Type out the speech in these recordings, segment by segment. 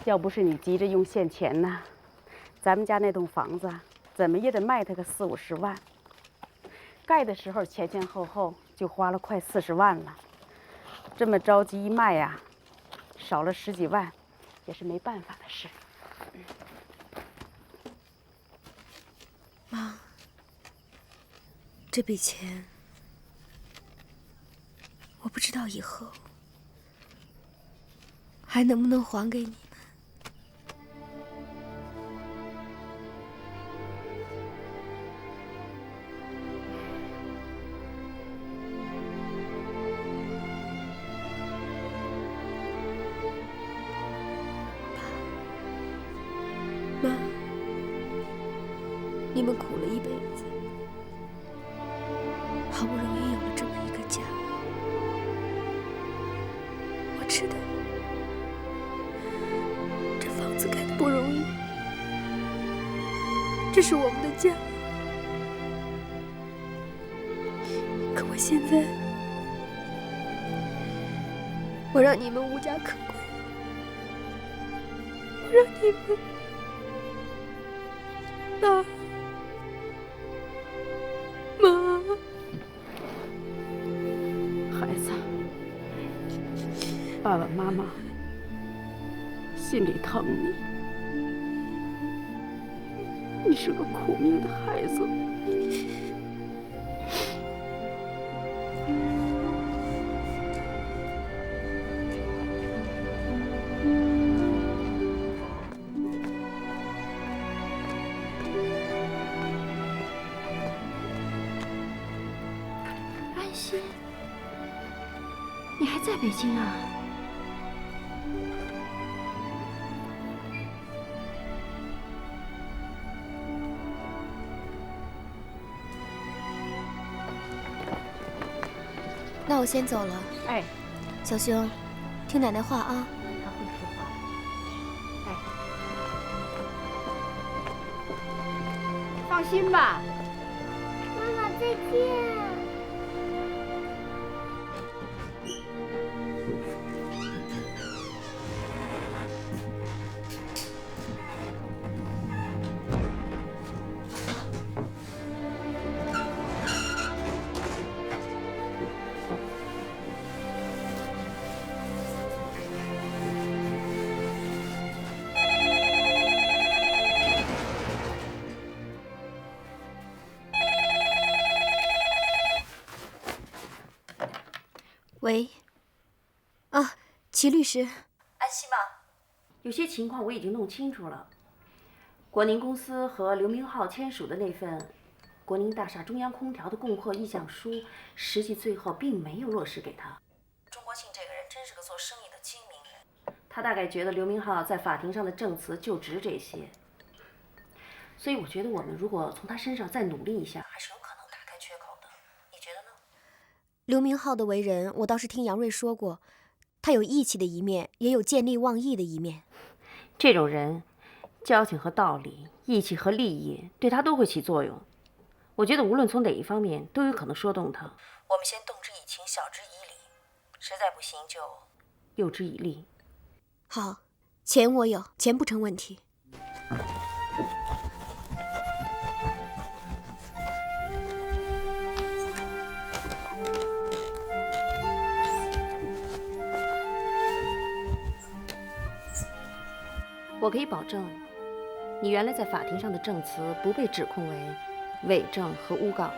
要不是你急着用现钱呢，咱们家那栋房子怎么也得卖它个40-50万。盖的时候前前后后就花了快40万了，这么着急一卖呀，少了10几万，也是没办法的事。妈，这笔钱，我不知道以后还能不能还给你们。妈，你们苦了一辈子，好不容易有了这么一个家。我知道这房子盖的不容易，这是我们的家。可我现在，我让你们无家可归，我让你们爸妈，孩子，爸爸妈妈心里疼你，你是个苦命的孩子。安心，你还在北京啊？那我先走了。哎，小兄，听奶奶话啊。他会说话。哎，放心吧。妈妈再见。喂，啊，齐律师，安心吗？有些情况我已经弄清楚了。国宁公司和刘明浩签署的那份国宁大厦中央空调的供货意向书，实际最后并没有落实给他。钟国庆这个人真是个做生意的精明人，他大概觉得刘明浩在法庭上的证词就值这些，所以我觉得我们如果从他身上再努力一下，还是有可能打开缺口的。你觉得呢？刘明浩的为人，我倒是听杨瑞说过，他有义气的一面，也有见利忘义的一面。这种人，交情和道理、义气和利益，对他都会起作用。我觉得无论从哪一方面，都有可能说动他。我们先动之以情，晓之以理，实在不行就诱之以利。好，钱我有，钱不成问题。我可以保证，你原来在法庭上的证词不被指控为伪证和诬告。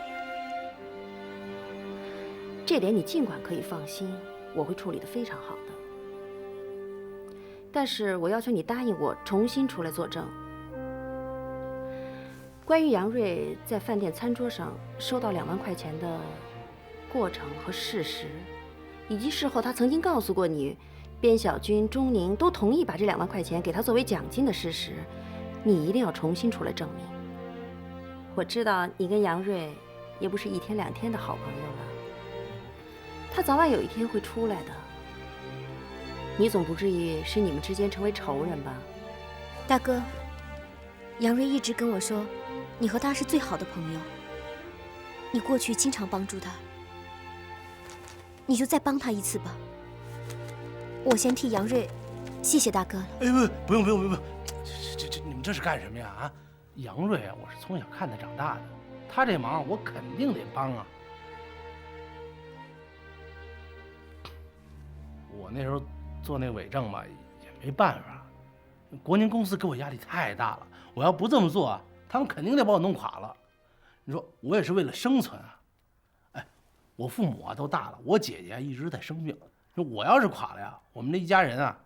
这点你尽管可以放心，我会处理得非常好的。但是我要求你答应我重新出来作证。关于杨瑞在饭店餐桌上收到2万块钱的过程和事实，以及事后他曾经告诉过你，边小军、钟宁都同意把这2万块钱给他作为奖金的事实，你一定要重新出来证明。我知道你跟杨瑞也不是1天2天的好朋友了，他早晚有一天会出来的。你总不至于使你们之间成为仇人吧？大哥，杨瑞一直跟我说，你和他是最好的朋友，你过去经常帮助他，你就再帮他一次吧。我先替杨瑞谢谢大哥了。哎，不用，这你们这是干什么呀？啊，杨瑞啊，我是从小看他长大的，他这忙我肯定得帮啊。我那时候做那伪证吧，也没办法，国宁公司给我压力太大了，我要不这么做啊，他们肯定得把我弄垮了。你说我也是为了生存啊。哎，我父母啊都大了，我姐姐啊一直在生病，说我要是垮了呀，我们这一家人啊，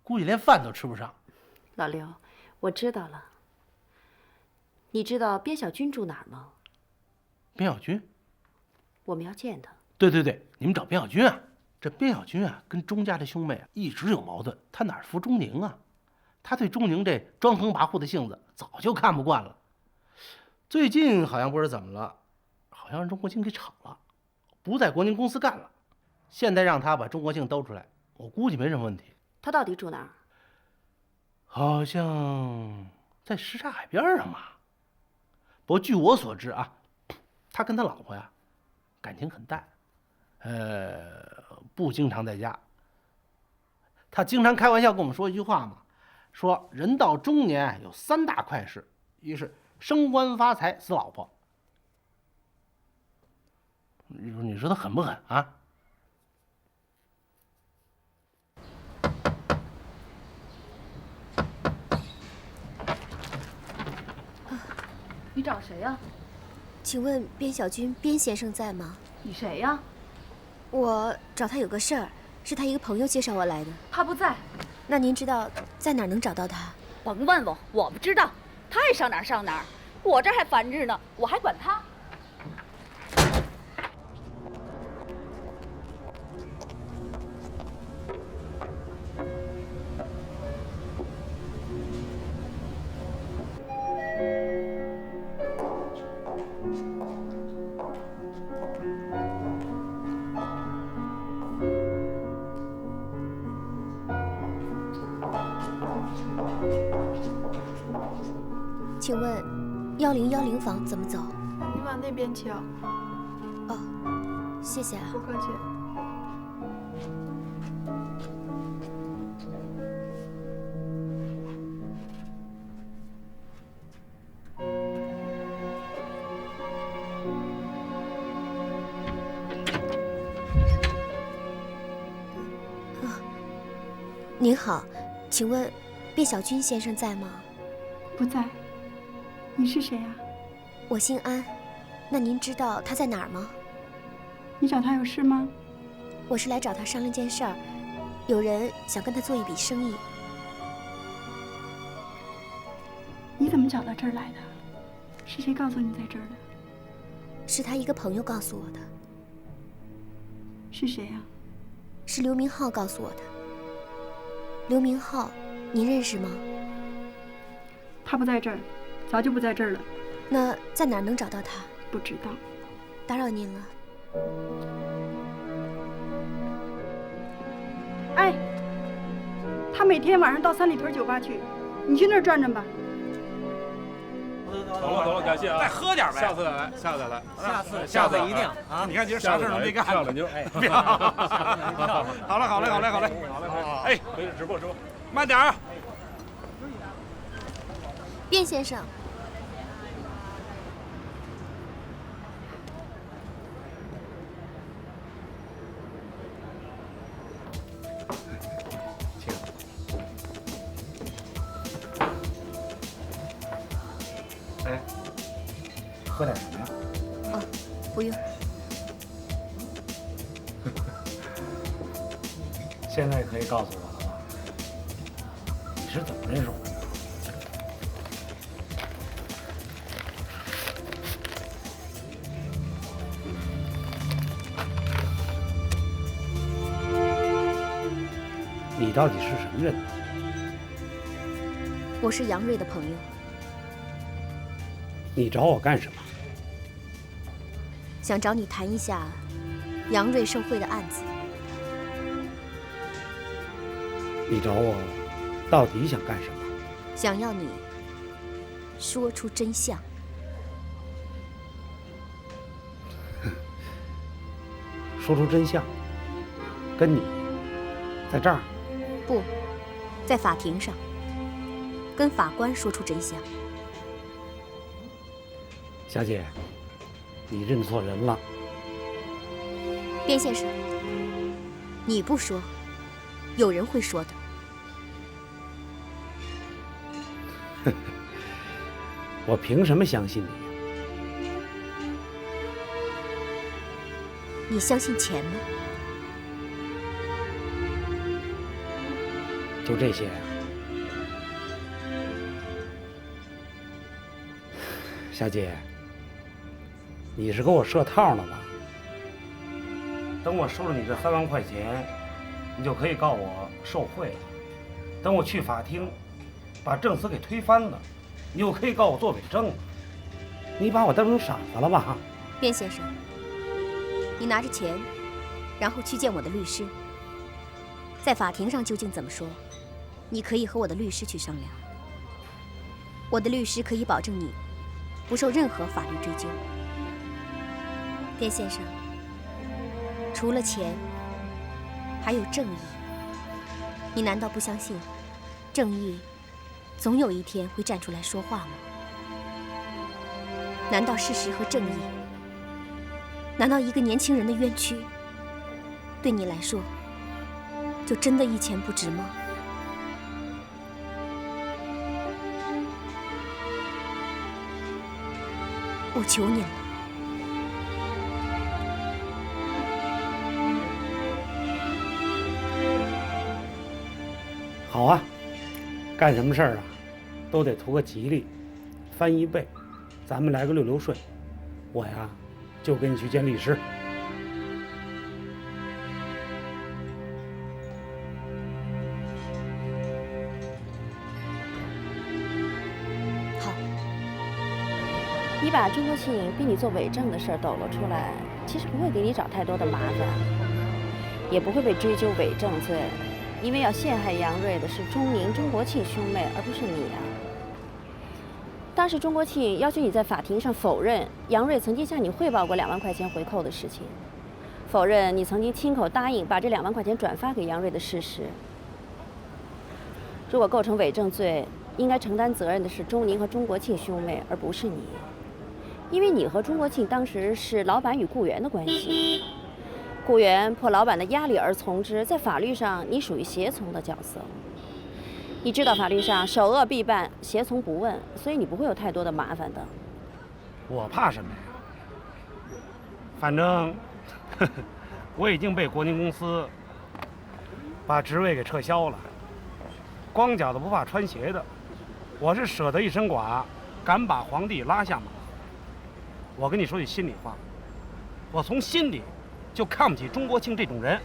估计连饭都吃不上。老刘，我知道了。你知道边小军住哪儿吗？边小军，我们要见他。对，你们找边小军啊。这边小军啊，跟钟家这兄妹啊一直有矛盾，他哪服钟宁啊？他对钟宁这专横跋扈的性子早就看不惯了。最近好像不知道怎么了，好像让钟国庆给炒了，不在国宁公司干了。现在让他把钟国庆兜出来，我估计没什么问题。他到底住哪儿？好像在什刹海边上吧。不过据我所知啊，他跟他老婆呀感情很淡，不经常在家。他经常开玩笑跟我们说一句话嘛，说人到中年有3大快事，一是升官发财死老婆。你说他狠不狠啊？你找谁呀？请问边小军边先生在吗？你谁呀？我找他有个事儿，是他一个朋友介绍我来的。他不在。那您知道在哪儿能找到他？甭问我不知道，他爱上哪儿上哪儿，我这还烦着呢，我还管他。请问1010房怎么走？你往那边瞧。哦，谢谢啊。不客气。您好，请问卞小军先生在吗？不在。你是谁啊？我姓安，那您知道他在哪儿吗？你找他有事吗？我是来找他商量件事儿，有人想跟他做一笔生意。你怎么找到这儿来的？是谁告诉你在这儿的？是他一个朋友告诉我的。是谁呀？是刘明浩告诉我的。刘明浩，您认识吗？他不在这儿，早就不在这儿了。那在哪儿能找到他？不知道。打扰您了。哎，他每天晚上到三里屯酒吧去，你去那儿转转吧。走了，感谢啊！再喝点呗，下次再来，下次再来，下次一定啊！你看今儿啥事都没干，漂亮妞，哎，好嘞，哎，回去直播，慢点儿。卞先生，哎，喝点什么呀？哦，不用。现在可以告诉我了吧？你是怎么认识我的？你到底是什么人？我是杨瑞的朋友。你找我干什么？想找你谈一下杨瑞受贿的案子。你找我到底想干什么？想要你说出真相。说出真相，跟你在这儿？不，在法庭上跟法官说出真相。小姐，你认错人了。卞先生，你不说，有人会说的。我凭什么相信你？你相信钱吗？就这些啊？小姐，你是给我设套了吧？等我收了你这3万块钱，你就可以告我受贿了。等我去法庭，把证词给推翻了，你又可以告我做伪证了。你把我当成傻子了吧？卞先生，你拿着钱，然后去见我的律师。在法庭上究竟怎么说，你可以和我的律师去商量。我的律师可以保证你不受任何法律追究。卞先生，除了钱，还有正义。你难道不相信，正义总有一天会站出来说话吗？难道事实和正义，难道一个年轻人的冤屈，对你来说，就真的一钱不值吗？我求你了。好啊，干什么事儿啊，都得图个吉利，翻1倍，咱们来个6流顺。我呀，就跟你去见律师。好。你把中国庆逼你做伪证的事儿抖了出来，其实不会给你找太多的麻烦，也不会被追究伪证罪。因为要陷害杨瑞的是钟宁、钟国庆兄妹，而不是你啊。当时钟国庆要求你在法庭上否认杨瑞曾经向你汇报过2万块钱回扣的事情，否认你曾经亲口答应把这2万块钱转发给杨瑞的事实。如果构成伪证罪，应该承担责任的是钟宁和钟国庆兄妹，而不是你，因为你和钟国庆当时是老板与雇员的关系。雇员迫老板的压力而从之，在法律上你属于胁从的角色。你知道法律上首恶必办，胁从不问，所以你不会有太多的麻烦的。我怕什么呀？反正我已经被国宁公司把职位给撤销了。光脚的不怕穿鞋的，我是舍得一身剐，敢把皇帝拉下马。我跟你说句心里话，我从心里就看不起钟国庆这种人。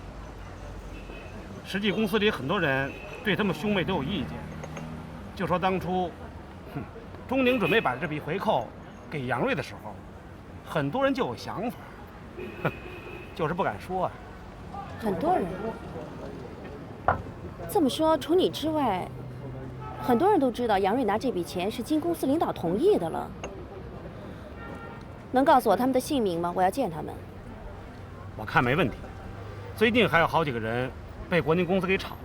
实际公司里很多人对他们兄妹都有意见，就说当初，钟宁准备把这笔回扣给杨瑞的时候，很多人就有想法，就是不敢说啊。很多人？这么说，除你之外，很多人都知道杨瑞拿这笔钱是经公司领导同意的了。能告诉我他们的姓名吗？我要见他们。我看没问题。最近还有好几个人被国宁公司给炒了，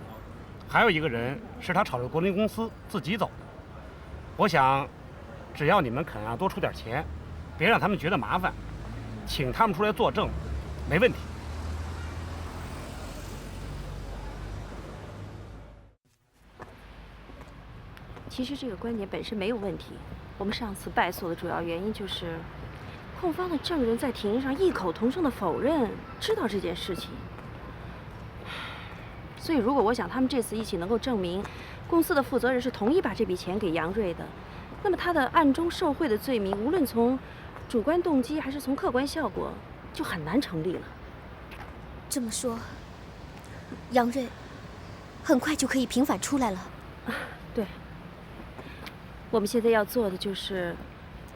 还有一个人是他炒了国宁公司自己走的。我想，只要你们肯多出点钱，别让他们觉得麻烦，请他们出来作证，没问题。其实这个观点本身没有问题。我们上次败诉的主要原因就是，控方的证人在庭上异口同声的否认知道这件事情。所以，如果我想他们这次一起能够证明公司的负责人是同意把这笔钱给杨瑞的，那么他的暗中受贿的罪名，无论从主观动机还是从客观效果，就很难成立了。这么说，杨瑞很快就可以平反出来了。对。我们现在要做的就是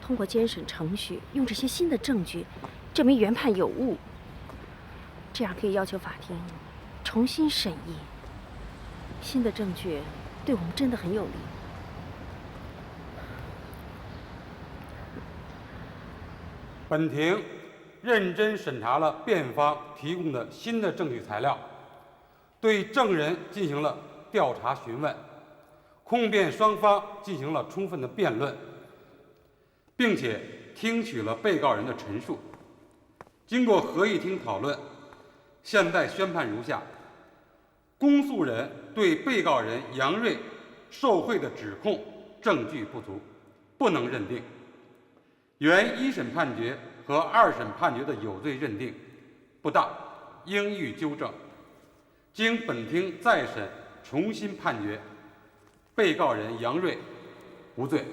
通过监审程序，用这些新的证据证明原判有误，这样可以要求法庭重新审议。新的证据对我们真的很有利。本庭认真审查了辩方提供的新的证据材料，对证人进行了调查询问。控辩双方进行了充分的辩论，并且听取了被告人的陈述。经过合议庭讨论，现在宣判如下：公诉人对被告人杨瑞受贿的指控证据不足，不能认定。原一审判决和二审判决的有罪认定不当，应予纠正。经本庭再审重新判决，被告人杨瑞无罪。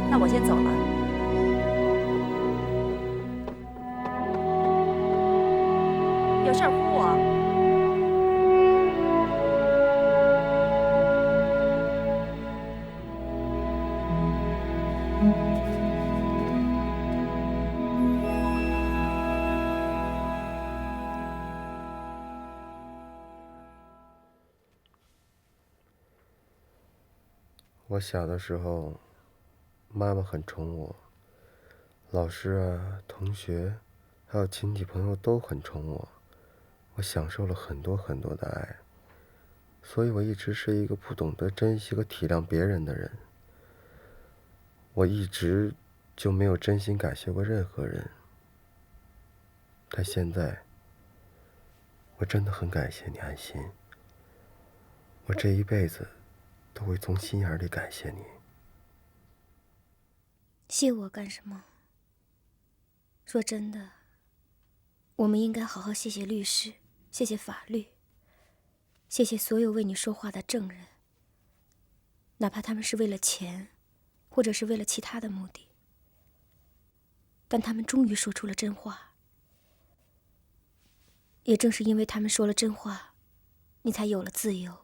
那我先走了。有事儿呼我。我小的时候，妈妈很宠我，老师啊、同学，还有亲戚朋友都很宠我，我享受了很多很多的爱，所以我一直是一个不懂得珍惜和体谅别人的人。我一直就没有真心感谢过任何人，但现在，我真的很感谢你，安心。我这一辈子都会从心眼里感谢你。谢我干什么？说真的，我们应该好好谢谢律师，谢谢法律，谢谢所有为你说话的证人，哪怕他们是为了钱，或者是为了其他的目的，但他们终于说出了真话。也正是因为他们说了真话，你才有了自由。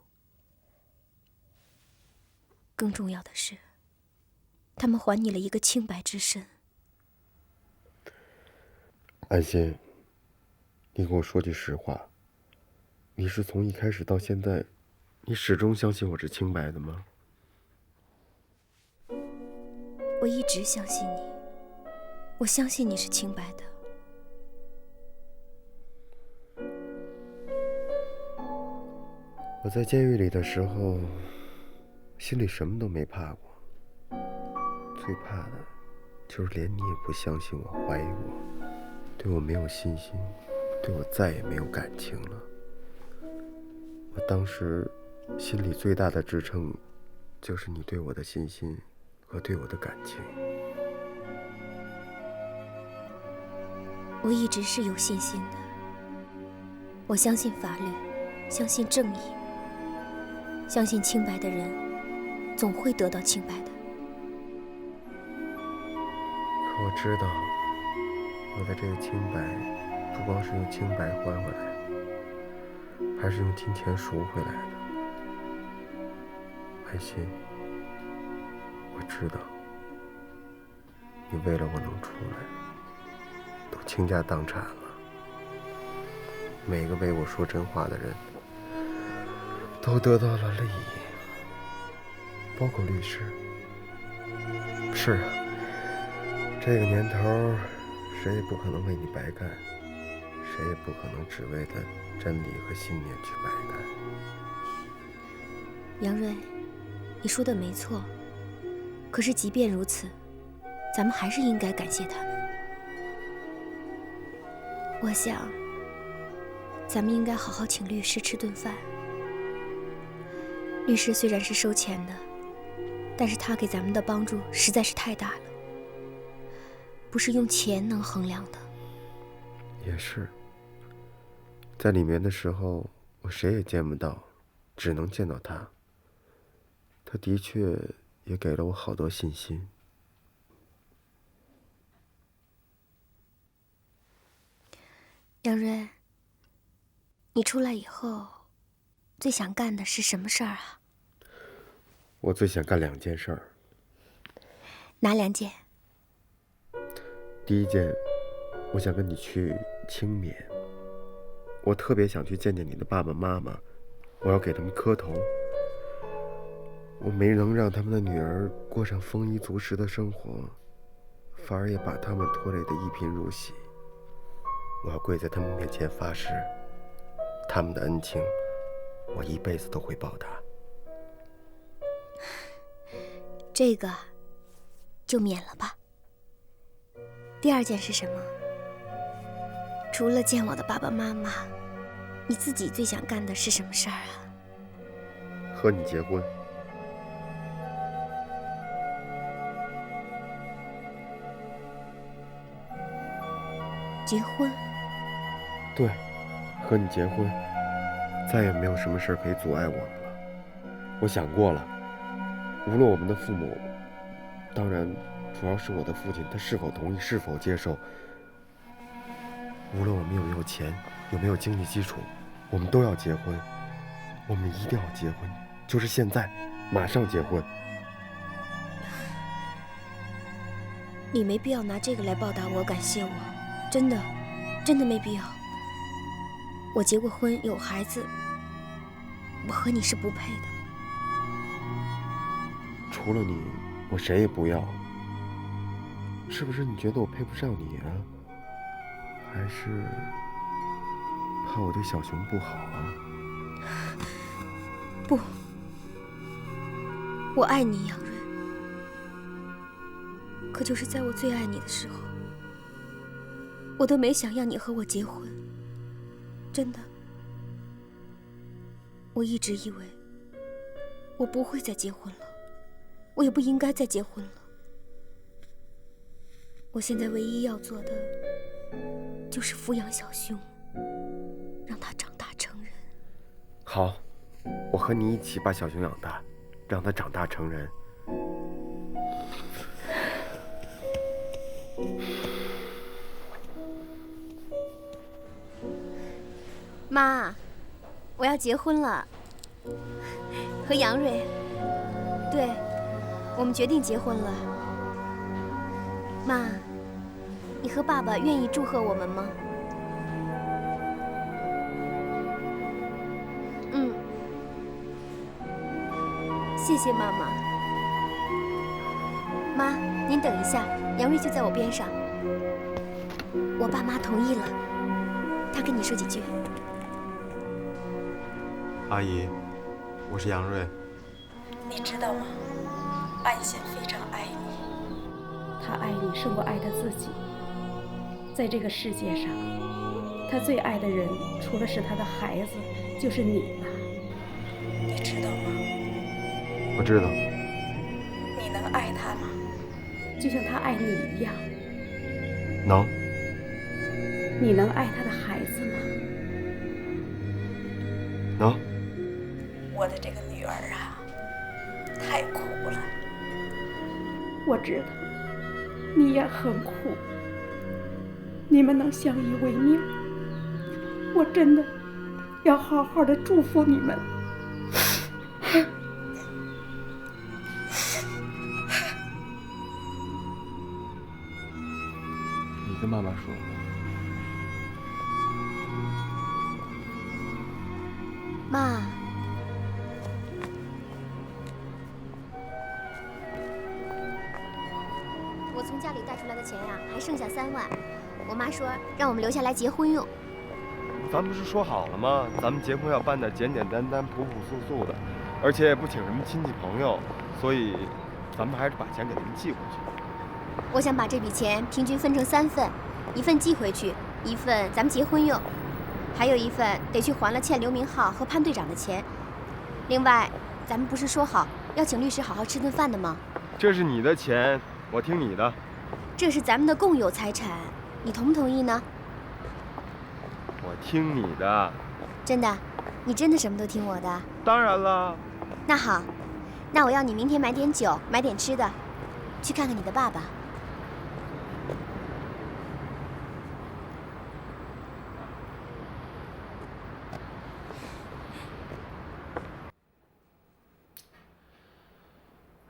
更重要的是，他们还你了一个清白之身。安心，你跟我说句实话，你是从一开始到现在，你始终相信我是清白的吗？我一直相信你，我相信你是清白的。我在监狱里的时候，心里什么都没怕过，最怕的就是连你也不相信我，怀疑我，对我没有信心，对我再也没有感情了。我当时心里最大的支撑，就是你对我的信心和对我的感情。我一直是有信心的，我相信法律，相信正义，相信清白的人总会得到清白的。可我知道，我的这个清白，不光是用清白换回来的，还是用金钱赎回来的。安心，我知道，你为了我能出来，都倾家荡产了。每个为我说真话的人，都得到了利益，包括律师。是啊，这个年头，谁也不可能为你白干，谁也不可能只为了真理和信念去白干。杨瑞，你说的没错，可是即便如此，咱们还是应该感谢他们。我想，咱们应该好好请律师吃顿饭。律师虽然是收钱的，但是他给咱们的帮助实在是太大了，不是用钱能衡量的。也是，在里面的时候，我谁也见不到，只能见到他。他的确也给了我好多信心。杨瑞，你出来以后，最想干的是什么事儿啊？我最想干2件事儿。哪2件？第一件，我想跟你去清缅。我特别想去见见你的爸爸妈妈，我要给他们磕头。我没能让他们的女儿过上丰衣足食的生活，反而也把他们拖累得一贫如洗。我要跪在他们面前发誓，他们的恩情，我一辈子都会报答。这个就免了吧。第2件是什么？除了见我的爸爸妈妈，你自己最想干的是什么事儿啊？和你结婚。结婚？对，和你结婚，再也没有什么事可以阻碍我们了。我想过了，无论我们的父母，当然主要是我的父亲，他是否同意，是否接受，无论我们有没有钱，有没有经济基础，我们都要结婚。我们一定要结婚，就是现在，马上结婚。你没必要拿这个来报答我，感谢我。真的没必要。我结过婚，有孩子，我和你是不配的。除了你，我谁也不要。是不是你觉得我配不上你啊？还是怕我对小熊不好啊？不，我爱你，杨瑞。可就是在我最爱你的时候，我都没想要你和我结婚，真的。我一直以为我不会再结婚了，我也不应该再结婚了。我现在唯一要做的就是抚养小熊，让他长大成人。好，我和你一起把小熊养大，让他长大成人。妈，我要结婚了，和杨瑞。对，我们决定结婚了。妈，你和爸爸愿意祝贺我们吗？嗯，谢谢妈妈。妈，您等一下，杨瑞就在我边上。我爸妈同意了，他跟你说几句。阿姨，我是杨瑞。你知道吗？安贤非常爱你，他爱你胜过爱他自己。在这个世界上，他最爱的人除了是他的孩子，就是你了。你知道吗？我知道。你能爱他吗？就像他爱你一样。能。你能爱他的孩子吗？能。我的这个女儿啊，太苦了。我知道，你也很苦。你们能相依为命，我真的要好好的祝福你们。你跟妈妈说。妈，我从家里带出来的钱呀，还剩下3万。我妈说让我们留下来结婚用。咱不是说好了吗？咱们结婚要办得简简单单、朴朴素素的，而且也不请什么亲戚朋友，所以咱们还是把钱给他们寄回去。我想把这笔钱平均分成3份，1份寄回去，1份咱们结婚用，还有1份得去还了欠刘明浩和潘队长的钱。另外，咱们不是说好要请律师好好吃顿饭的吗？这是你的钱，我听你的。这是咱们的共有财产，你同不同意呢？我听你的。真的？你真的什么都听我的？当然了。那好，那我要你明天买点酒，买点吃的，去看看你的爸爸。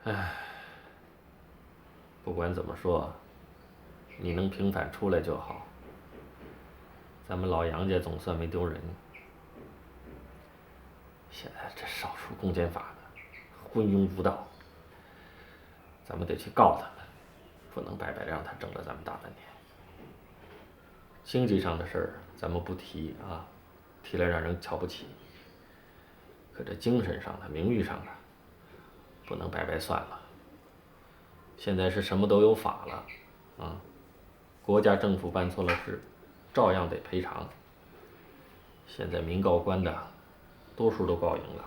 唉，不管怎么说，你能平反出来就好。咱们老杨家总算没丢人。现在这少数公检法的昏庸无道，咱们得去告他们，不能白白让他整了咱们大半年。经济上的事儿咱们不提啊，提来让人瞧不起。可这精神上的、名誉上的，不能白白算了。现在是什么都有法了，啊，国家政府办错了事，照样得赔偿。现在民告官的，多数都告赢了。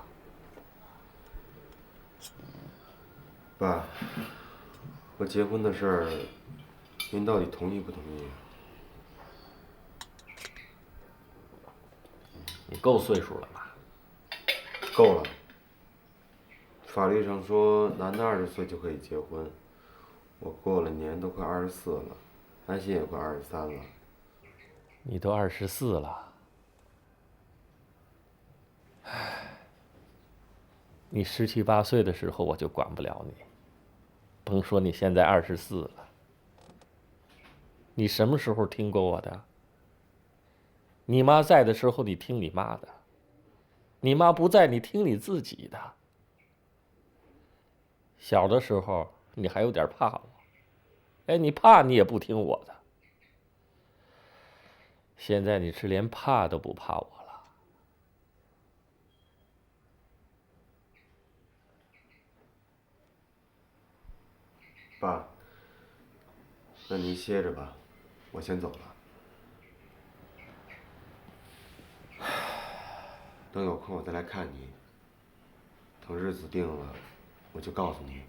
爸，我结婚的事儿，您到底同意不同意？你够岁数了吧？够了。法律上说，男的20岁就可以结婚，我过了年都快24了，安心也快23了。你都24了，你17、18岁的时候我就管不了你，甭说你现在24了。你什么时候听过我的？你妈在的时候你听你妈的，你妈不在你听你自己的。小的时候你还有点怕我，哎，你怕你也不听我的。现在你是连怕都不怕我了。爸，那您歇着吧，我先走了。等有空我再来看你。等日子定了，我就告诉你。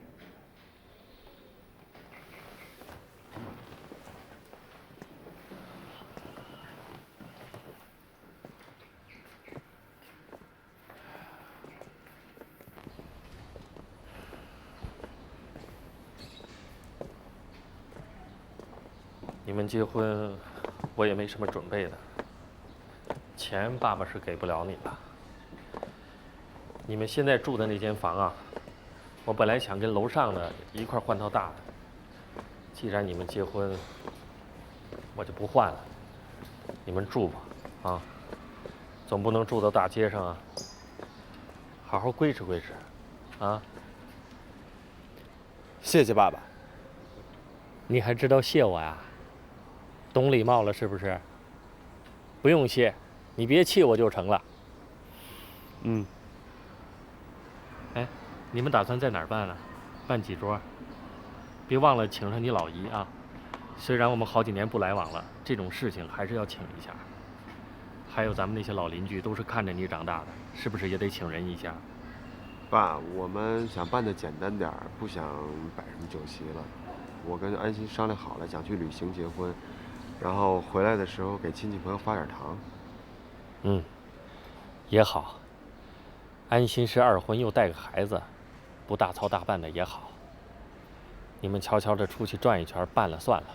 你们结婚，我也没什么准备的。钱爸爸是给不了你了。你们现在住的那间房啊，我本来想跟楼上的一块换套大的。既然你们结婚，我就不换了。你们住吧，啊，总不能住到大街上啊。好好规持规持，啊。谢谢爸爸。你还知道谢我呀？懂礼貌了是不是？不用谢，你别气我就成了。嗯。哎，你们打算在哪儿办啊？办几桌？别忘了请上你老姨啊。虽然我们好几年不来往了，这种事情还是要请一下。还有咱们那些老邻居都是看着你长大的，是不是也得请人一下？爸，我们想办得简单点儿，不想摆什么酒席了。我跟安心商量好了，想去旅行结婚，然后回来的时候给亲戚朋友发点糖。也好。安心是二婚又带个孩子，不大操大办的也好。你们悄悄的出去转一圈，办了算了。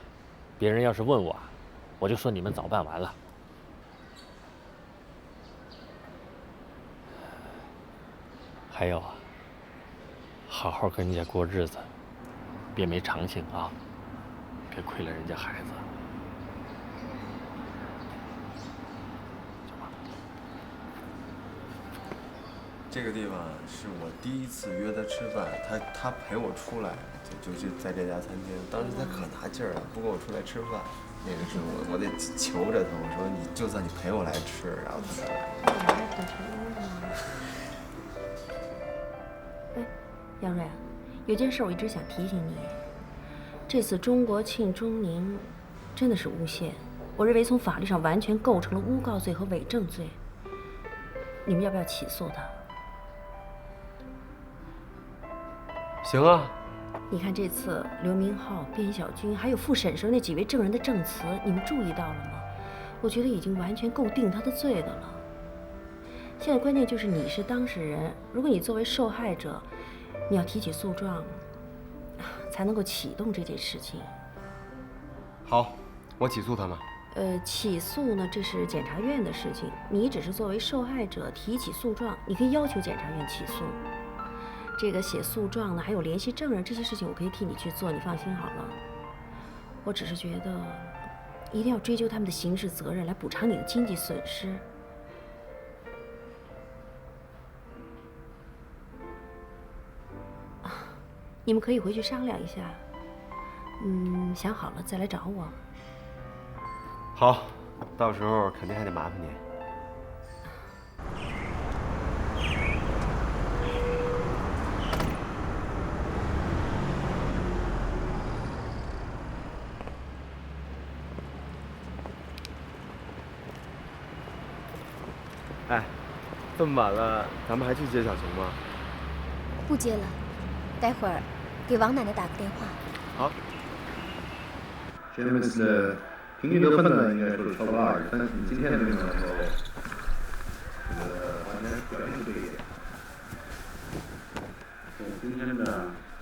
别人要是问我就说你们早办完了。还有啊，好好跟人家过日子，别没长性啊，别亏了人家孩子。这个地方是我第一次约他吃饭，他陪我出来，就在这家餐厅。当时他可拿劲儿了，不跟我出来吃饭。那个时候我得求着他，我说你就算你陪我来吃，然后他才来。哎，杨瑞，有件事我一直想提醒你，这次中国庆中宁真的是诬陷，我认为从法律上完全构成了诬告罪和伪证罪。你们要不要起诉他？行啊。你看这次刘明浩、边小军还有副审时候那几位证人的证词，你们注意到了吗？我觉得已经完全够定他的罪的了。现在关键就是你是当事人，如果你作为受害者，你要提起诉状，才能够启动这件事情。好，我起诉他们。起诉呢，这是检察院的事情，你只是作为受害者提起诉状，你可以要求检察院起诉。这个写诉状呢，还有联系证人这些事情，我可以替你去做，你放心好了。我只是觉得，一定要追究他们的刑事责任，来补偿你的经济损失。你们可以回去商量一下，想好了再来找我。好，到时候肯定还得麻烦你。哎，这么晚了，咱们还去接小熊吗？不接了，待会儿给王奶奶打个电话。好。学生们的平均得分呢，应该说是超过20分。你今天的内容呢，完全表现出这一点。今天的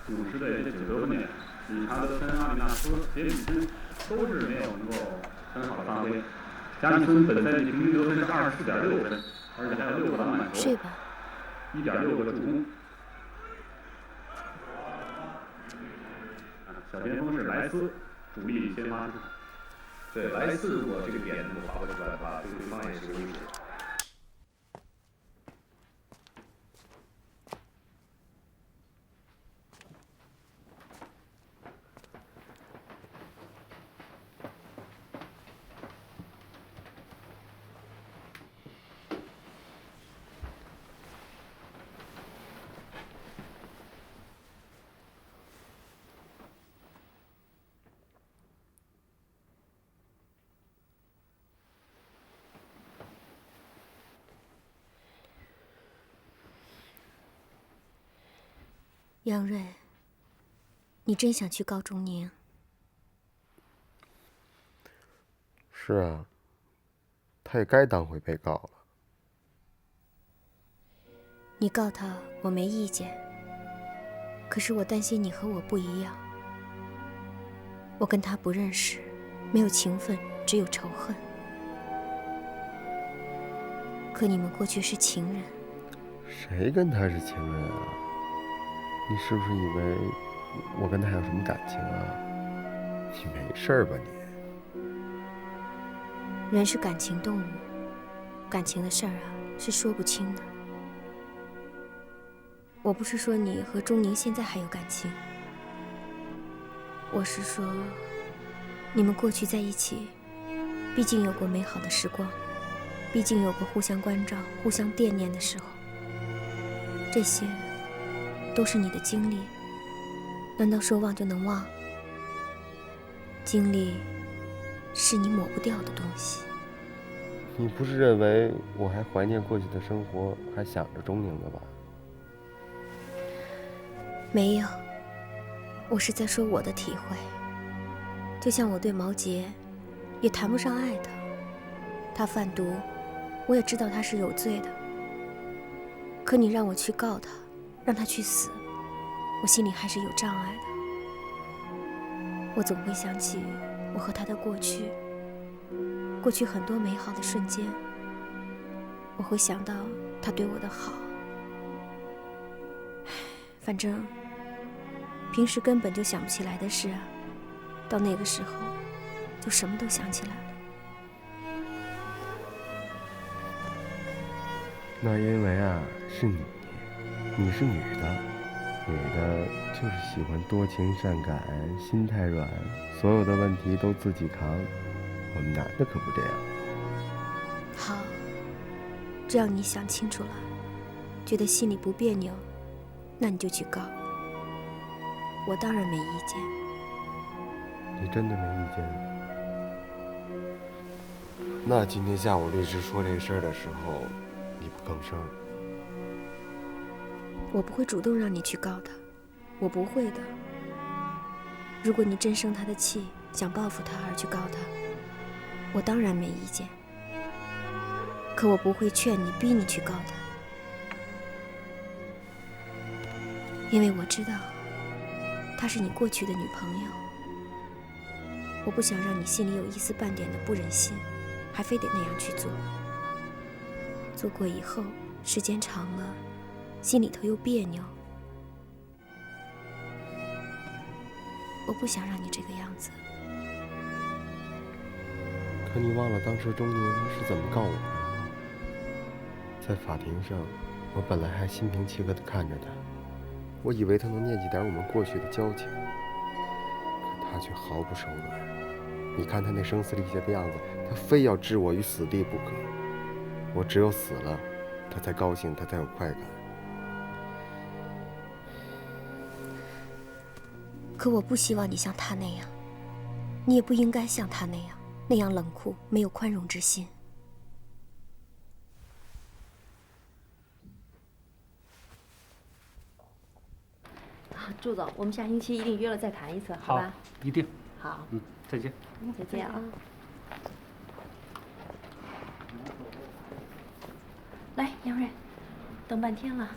50的这9得分点，理查德森、阿米纳斯、杰里森都是没有能够很好的发挥。加里森本赛季平均得分是24.6分，而且还有6个篮板球，1.6个助攻。小前锋是莱斯，主力先发出场。对，莱斯如果这个点能够发挥出来的话，对对方也是个威胁。杨瑞，你真想去告钟宁？是啊，他也该当回被告了。你告他，我没意见。可是我担心你和我不一样。我跟他不认识，没有情分，只有仇恨。可你们过去是情人。谁跟他是情人啊？你是不是以为我跟他还有什么感情啊？你没事吧你？人是感情动物，感情的事儿啊是说不清的。我不是说你和钟宁现在还有感情，我是说你们过去在一起，毕竟有过美好的时光，毕竟有过互相关照、互相惦念的时候，这些都是你的经历，难道说忘就能忘？经历是你抹不掉的东西。你不是认为我还怀念过去的生活，还想着钟宁的吧？没有，我是在说我的体会。就像我对毛杰，也谈不上爱他。他贩毒，我也知道他是有罪的。可你让我去告他，让他去死，我心里还是有障碍的。我总会想起我和他的过去，过去很多美好的瞬间。我会想到他对我的好。反正平时根本就想不起来的事啊，到那个时候就什么都想起来了。那因为啊，是你是女的，女的就是喜欢多情善感，心太软，所有的问题都自己扛。我们男的可不这样。好，只要你想清楚了，觉得心里不别扭，那你就去告。我当然没意见。你真的没意见？那今天下午律师说这事儿的时候，你不吭声？我不会主动让你去告他，我不会的。如果你真生他的气，想报复他而去告他，我当然没意见。可我不会劝你、逼你去告他，因为我知道她是你过去的女朋友。我不想让你心里有一丝半点的不忍心，还非得那样去做。做过以后，时间长了，心里头又别扭。我不想让你这个样子。可你忘了当时钟宁是怎么告我的吗？在法庭上，我本来还心平气和地看着他，我以为他能念起点我们过去的交情，可他却毫不手软。你看他那声嘶力竭的样子，他非要置我于死地不可。我只有死了，他才高兴，他才有快感。可我不希望你像他那样，你也不应该像他那样冷酷，没有宽容之心。祝总，我们下星期一定约了再谈一次，好吧？一定。好。再见。再见啊。来，杨瑞，等半天了，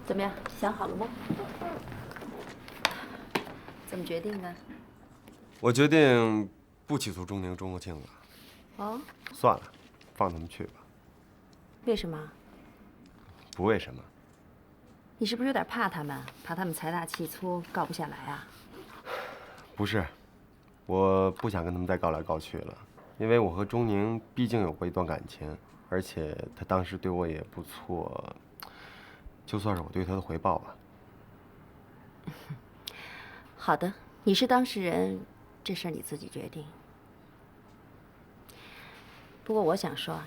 怎么样？想好了吗？怎么决定的？我决定不起诉钟宁、钟国庆了。哦。算了，放他们去吧。为什么？不为什么。你是不是有点怕他们？怕他们财大气粗，告不下来啊？不是，我不想跟他们再告来告去了，因为我和钟宁毕竟有过一段感情，而且他当时对我也不错，就算是我对他的回报吧。好的，你是当事人，这事儿你自己决定。不过我想说，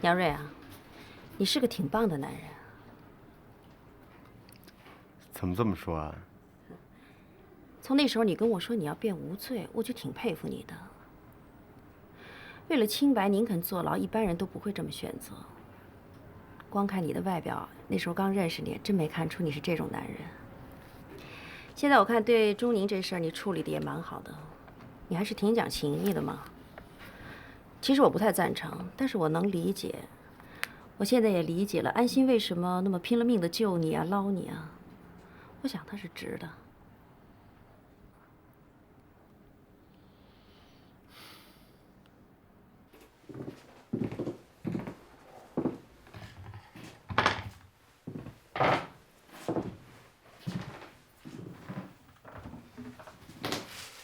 杨瑞啊，你是个挺棒的男人。怎么这么说啊？从那时候你跟我说你要辩无罪，我就挺佩服你的。为了清白宁肯坐牢，一般人都不会这么选择。光看你的外表，那时候刚认识你，真没看出你是这种男人。现在我看对钟宁这事儿你处理的也蛮好的，你还是挺讲情义的嘛。其实我不太赞成，但是我能理解。我现在也理解了安心为什么那么拼了命的救你啊、捞你啊。我想他是值的。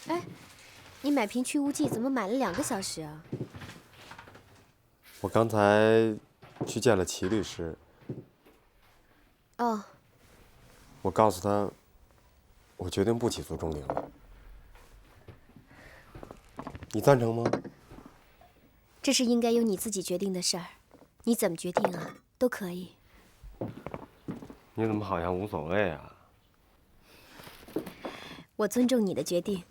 哎，你买瓶去污剂怎么买了2个小时啊？我刚才去见了齐律师。哦。我告诉他，我决定不起诉钟宁了。你赞成吗？这是应该由你自己决定的事儿，你怎么决定啊，都可以。你怎么好像无所谓啊？我尊重你的决定。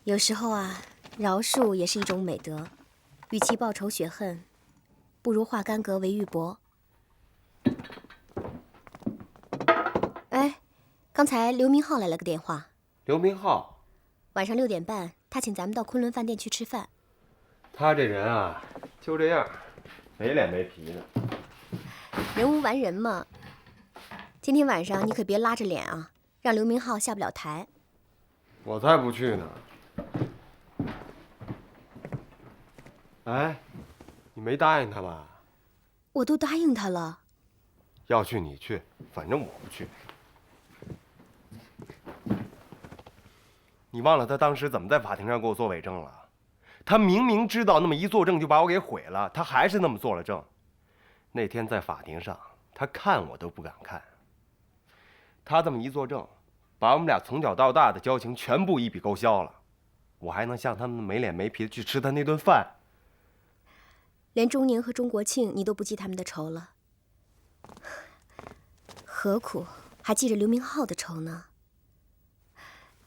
有时候啊，饶恕也是一种美德。与其报仇雪恨，不如化干戈为玉帛。哎，刚才刘明浩来了个电话。刘明浩，晚上6点半，他请咱们到昆仑饭店去吃饭。他这人啊，就这样，没脸没皮的。人无完人嘛。今天晚上你可别拉着脸啊，让刘明浩下不了台。我才不去呢。哎，你没答应他吧？我都答应他了。要去你去，反正我不去。你忘了他当时怎么在法庭上给我做伪证了？他明明知道那么一作证就把我给毁了，他还是那么做了证。那天在法庭上，他看我都不敢看。他这么一作证，把我们俩从小到大的交情全部一笔勾销了。我还能像他们没脸没皮的去吃他那顿饭？连钟宁和钟国庆你都不记他们的仇了，何苦还记着刘明浩的仇呢？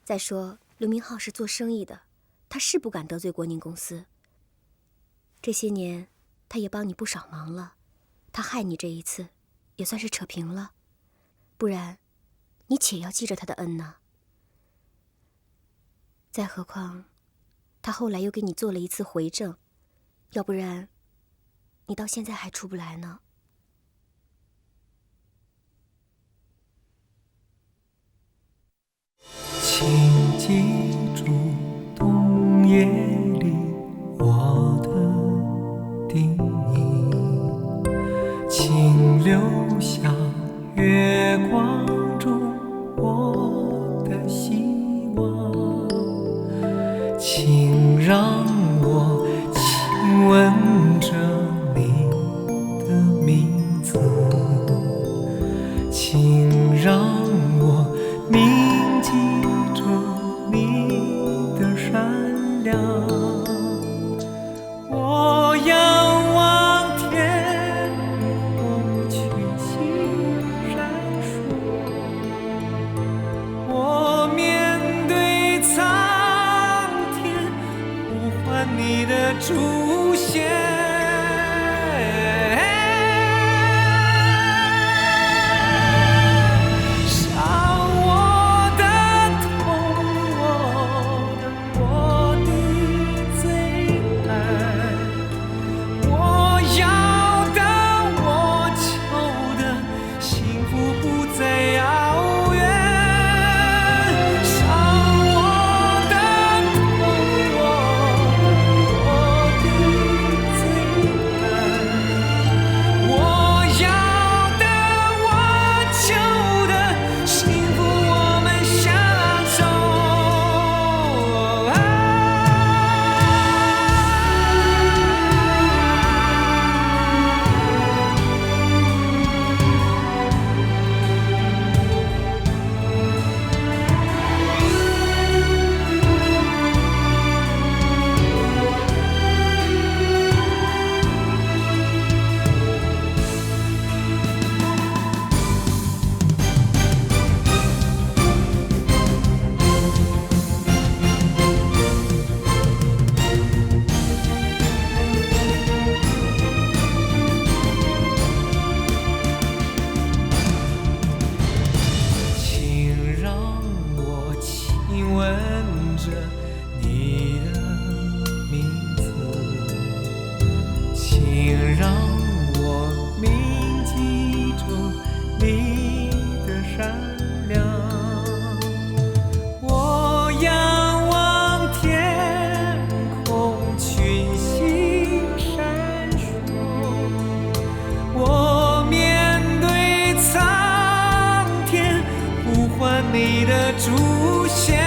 再说刘明浩是做生意的，他是不敢得罪国宁公司。这些年他也帮你不少忙了，他害你这一次也算是扯平了，不然你且要记着他的恩呢。再何况他后来又给你做了一次回证，要不然你到现在还出不来呢。请记住冬夜里我的叮咛，请留下月光中我的希望，请让我亲吻着你的名字，请让我铭记着你的善良。我仰望天空，群星闪烁，我面对苍天，呼唤你的出现。你的出现。